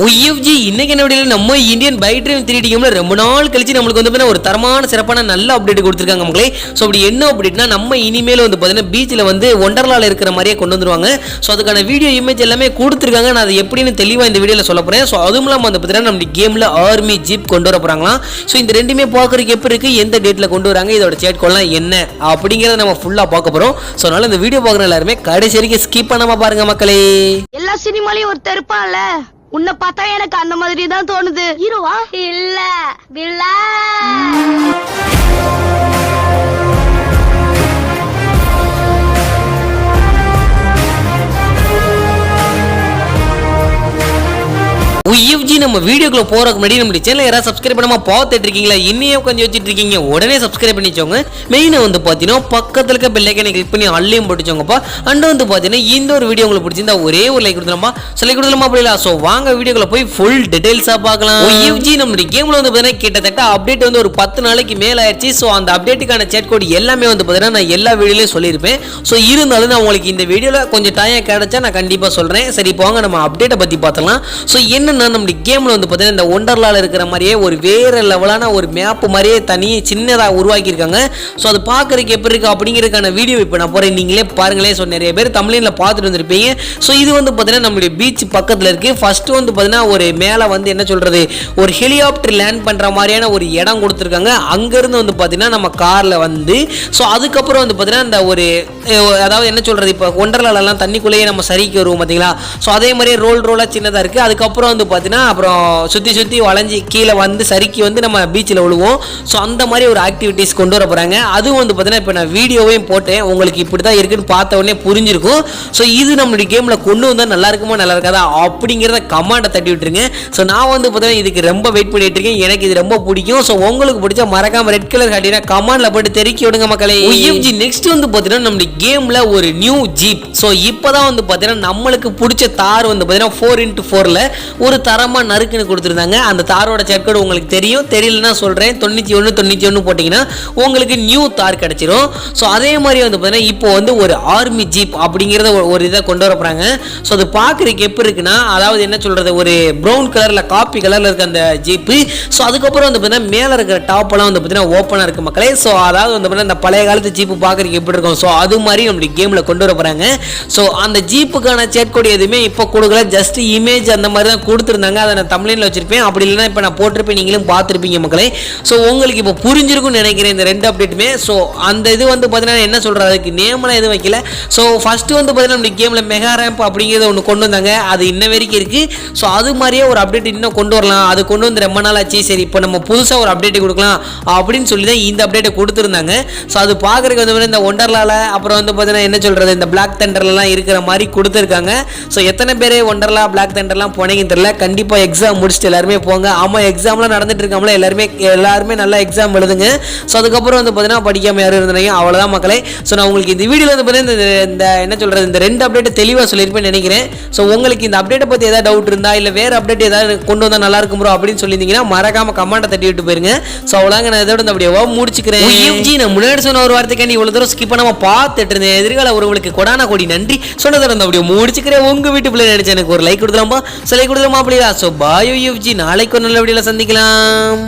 UFG இன்னைக்கு என்ன வீடியோல நம்ம இந்தியன் பைக் டிரைவ் 3D கேம்ல ரொம்ப நாள் கழிச்சு நமக்கு வந்து ஒரு தரமான சிறப்பான நல்ல அப்டேட் கொடுத்திருக்காங்க மக்களே. சோ அப்படி என்ன அப்டேட்னா நம்ம இனிமேல் வந்து பாத்தீங்கன்னா பீச்ல வந்து ஒண்டர்லால இருக்கிற மாதிரியே கொண்டு வந்துருவாங்க. சோ அதுக்கான வீடியோ இமேஜ் எல்லாமே கொடுத்திருக்காங்க. நான் அது எப்படின்னு தெளிவா இந்த வீடியோல சொல்ல போறேன். சோ அதுவும் இல்லாம வந்து பாத்தீங்கன்னா நம்ம கேம்ல ஆர்மி ஜீப் கொண்டு வர போறாங்களாம். சோ இந்த ரெண்டுமே பார்க்கறதுக்கு எப்படி இருக்கு, எந்த டேட்ல கொண்டு வராங்க, இதோட சேட் கோல்லாம் என்ன அப்படிங்கறத நம்ம ஃபுல்லா பார்க்க போறோம். சோ அதனால இந்த வீடியோ பார்க்குற எல்லாரும் கடைசி வரைக்கும் ஸ்கிப் பண்ணாம பாருங்க மக்களே. எல்லா சினிமாலயும் ஒரு தெருப்பான்ல, உன்னை பார்த்தா எனக்கு அந்த மாதிரி தான் தோணுது. ஹீரோவா இல்ல வில்லா. UFG நம்ம வீடியோக்குள்ள போறதுக்கு முன்னாடி நம்ம சேனலை யாராவது சப்ஸ்கிரைப் பண்ணாம பார்த்துட்டு இருக்கீங்களா, இன்னையே உட்காந்து வச்சுட்டு இருக்கீங்க, உடனே சப்ஸ்கிரைப் பண்ணிச்சோங்க. மெயினா வந்து பாத்தீங்கன்னா பக்கத்துல இருக்க பெல் ஐகானை கிளிக் பண்ணி அள்ளியும் போட்டுச்சோங்கப்பா. அண்ட் வந்து பாத்தீங்கன்னா இந்த ஒரு வீடியோ உங்களுக்கு பிடிச்சிருந்தா ஒரே ஒரு லைக் கொடுத்துலாமா, சொல்லி கொடுத்துலாமா அப்படிலாம். சோ வாங்க வீடியோக்குள்ள போய் ஃபுல் டீடைல்ஸா பார்க்கலாம். UFG நம்மளுடைய கேம்ல வந்து பாத்தீங்கன்னா கிட்டத்தட்ட அப்டேட் வந்து ஒரு 10 நாளைக்கு மேல ஆயிடுச்சு. சோ அந்த அப்டேட்டுக்கான சேட் கோட் எல்லாமே வந்து பாத்தீங்கன்னா நான் எல்லா வீடியோலயும் சொல்லியிருப்பேன். சோ இருந்தாலும் நான் உங்களுக்கு இந்த வீடியோல கொஞ்சம் டைம் கிடைச்சா நான் கண்டிப்பா சொல்றேன். சரி போங்க நம்ம அப்டேட்டை பத்தி பார்த்தலாம். சோ என்னன்னா நம்ம கேம்ல வந்து பாத்தீங்கன்னா இந்த ஒண்டர்லால இருக்கிற மாதிரியே ஒரு வேற லெவலான ஒரு மேப் மாதிரியே தனி சின்னதா உருவாக்கி இருக்காங்க. சோ அது பாக்குறதுக்கு எப்படி இருக்கு அப்படிங்கறதுக்கான வீடியோ இப்ப நான் போறேன், நீங்களே பாருங்களேன். சோ நிறைய பேர் தமிழ்ல பார்த்துட்டு வந்திருப்பீங்க. சோ இது வந்து பாத்தீங்கன்னா நம்மளுடைய பீச் பக்கத்துல இருக்கு. ஃபர்ஸ்ட் வந்து பாத்தீங்கன்னா ஒரு மேல வந்து என்ன சொல்றது, ஒரு ஹெலிகாப்டர் லேண்ட் பண்ற மாதிரியான ஒரு இடம் கொடுத்துருக்காங்க. அங்க இருந்து வந்து பாத்தீங்கன்னா நம்ம கார்ல வந்து சோ அதுக்கப்புறம் வந்து பாத்தீங்கன்னா இந்த ஒரு அதாவது என்ன சொல்றது, இப்ப ஒண்டர்லால எல்லாம் தண்ணிக்குள்ளேயே நம்ம சரிக்கு வருவோம் பாத்தீங்களா. சோ அதே மாதிரி ரோலா சின்னதா இருக்கு. அதுக்கப்புறம் வந்து பாத்தீங்கன்னா அப்புறம் சுத்தி வளைஞ்சி கீழே வந்து சறுக்கி வந்து நம்ம பீச்சில் விழுவோம். ஸோ அந்த மாதிரி ஒரு ஆக்டிவிட்டிஸ் கொண்டு வர போறாங்க. அதுவும் வந்து பார்த்தீங்கன்னா இப்போ நான் வீடியோவையும் போட்டேன், உங்களுக்கு இப்படி தான் இருக்குன்னு பார்த்த உடனே புரிஞ்சிருக்கும். ஸோ இது நம்மளுடைய கேமில் கொண்டு வந்தால் நல்லா இருக்குமா நல்லா இருக்காதா அப்படிங்கிறத கமெண்ட்டை தட்டி விட்டுருங்க. ஸோ நான் வந்து பார்த்தீங்கன்னா இதுக்கு ரொம்ப வெயிட் பண்ணிட்டு இருக்கேன், எனக்கு இது ரொம்ப பிடிக்கும். ஸோ உங்களுக்கு பிடிச்சா மறக்காம ரெட் கலர் காட்டினா கமெண்ட்ல போட்டு தெரிவிக்க விடுங்க மக்களே. UFG நெக்ஸ்ட் வந்து பார்த்தீங்கன்னா நம்மளுடைய கேமில் ஒரு நியூ ஜீப். ஸோ இப்போதான் வந்து பார்த்தீங்கன்னா நம்மளுக்கு பிடிச்ச தார் வந்து பார்த்தீங்கன்னா 4x4ல ஒரு தரமா நறுக்குன்னு கொடுத்துருந்தாங்க. அந்த தாரோட சேட் கோட் உங்களுக்கு தெரியும், தெரியலன்னா சொல்றேன். 91 போட்டீங்கன்னா உங்களுக்கு நியூ தார் கிடைச்சிரும். ஸோ அதே மாதிரி வந்து பார்த்தீங்கன்னா இப்போ வந்து ஒரு ஆர்மி ஜீப் அப்படிங்கிறத ஒரு இதை கொண்டு வர போறாங்க. ஸோ அது பார்க்குறதுக்கு எப்படி இருக்குன்னா, அதாவது என்ன சொல்றது, ஒரு ப்ரௌன் கலர்ல காப்பி கலர்ல இருக்க அந்த ஜீப்பு. ஸோ அதுக்கப்புறம் வந்து பார்த்தீங்கன்னா மேலே இருக்கிற டாப் எல்லாம் வந்து பார்த்தீங்கன்னா ஓப்பனாக இருக்கு மக்களே. ஸோ அதாவது வந்து பார்த்தீங்கன்னா இந்த பழைய காலத்து ஜீப்பு பார்க்குறதுக்கு எப்படி இருக்கும், ஸோ அது மாதிரி நம்மளுடைய கேம்ல கொண்டு வர போறாங்க. ஸோ அந்த ஜீப்புக்கான சேட் கோட் எதுவுமே இப்போ கொடுக்கல, ஜஸ்ட் இமேஜ் அந்த மாதிரி தான் கொடுத்துருந்தாங்க. அதை நான் தமிழ்ல வச்சிருப்பேன், அப்படி இல்லைன்னா இப்போ நான் போட்டிருப்பேன், நீங்களும் பார்த்துருப்பீங்க மக்களே. ஸோ உங்களுக்கு இப்போ புரிஞ்சிருக்கும்னு நினைக்கிறேன் இந்த ரெண்டு அப்டேட்டுமே. ஸோ அந்த இது வந்து பார்த்தீங்கன்னா என்ன சொல்றது, அதுக்கு நேம்லாம் எதுவும் வைக்கல. ஸோ ஃபர்ஸ்ட் வந்து பார்த்தீங்கன்னா நம்ம கேம்ல மெகா ரேம்ப் அப்படிங்கிறத ஒன்று கொண்டு வந்தாங்க, அது இன்ன வரைக்கும் இருக்கு. ஸோ அது மாதிரியே ஒரு அப்டேட் இன்னும் கொண்டு வரலாம், அது கொண்டு வந்து ரொம்ப நாள் ஆச்சு. சரி இப்போ நம்ம புதுசாக ஒரு அப்டேட் கொடுக்கலாம் அப்படின்னு சொல்லி தான் இந்த அப்டேட்டை கொடுத்துருந்தாங்க. ஸோ அது பார்க்குறதுக்கு வந்து இந்த ஒண்டர்லால அப்புறம் வந்து பார்த்தீங்கன்னா என்ன சொல்றது, இந்த பிளாக் தண்டர்லாம் இருக்கிற மாதிரி கொடுத்துருக்காங்க. ஸோ எத்தனை பேர் ஒண்டர்லா பிளாக் தண்டர்லாம் போனீங்கன்னு தெரியல, கண்டிப்பாக எக்ஸாம் முடிச்சுட்டு எல்லாருமே போங்க. ஆமா எக்ஸாம்லாம் நடந்துட்டு இருக்காமல, எல்லாருமே நல்லா எக்ஸாம் எழுதுங்க. ஸோ அதுக்கப்புறம் வந்து பார்த்தீங்கன்னா படிக்காம யாரும் இருந்தாங்க, அவ்வளோதான் மக்களே. ஸோ நான் உங்களுக்கு இந்த வீடியோவில் வந்து பார்த்தீங்கன்னா இந்த என்ன சொல்றது, இந்த ரெண்டு அப்டேட் தெளிவாக சொல்லியிருப்பேன்னு நினைக்கிறேன். ஸோ உங்களுக்கு இந்த அப்டேட்டை பற்றி ஏதாவது டவுட் இருந்தா இல்லை வேற அப்டேட் ஏதாவது கொண்டு வந்தால் நல்லா இருக்கும் ப்ரோ அப்படின்னு சொல்லியிருந்தீங்கன்னா மறக்காம கமெண்ட்டை தட்டி விட்டு போயிருங்க. ஸோ அவ்வளோங்க, நான் இதோட இந்த அப்படியே முடிச்சுக்கிறேன். UFG நான் முன்னாடி சொன்ன ஒரு வார்த்தைக்காண்டி இவ்வளோ தூரம் ஸ்கிப் பண்ணாம பார்த்துட்டு இருந்தேன். எதிர்கால உறவுகளுக்கு கொடான கோடி நன்றி. சொன்னதோட இந்த அப்படியே முடிச்சுக்கிறேன். உங்க வீட்டு பிள்ளை நினைச்சு எனக்கு ஒரு லைக் கொடுத்துலாமா, சிலை கொடுத்துலாமா அப்படியா. ஸோ பாய் UFG, நாளைக்கு ஒரு நல்ல வீடியோல சந்திக்கலாம்.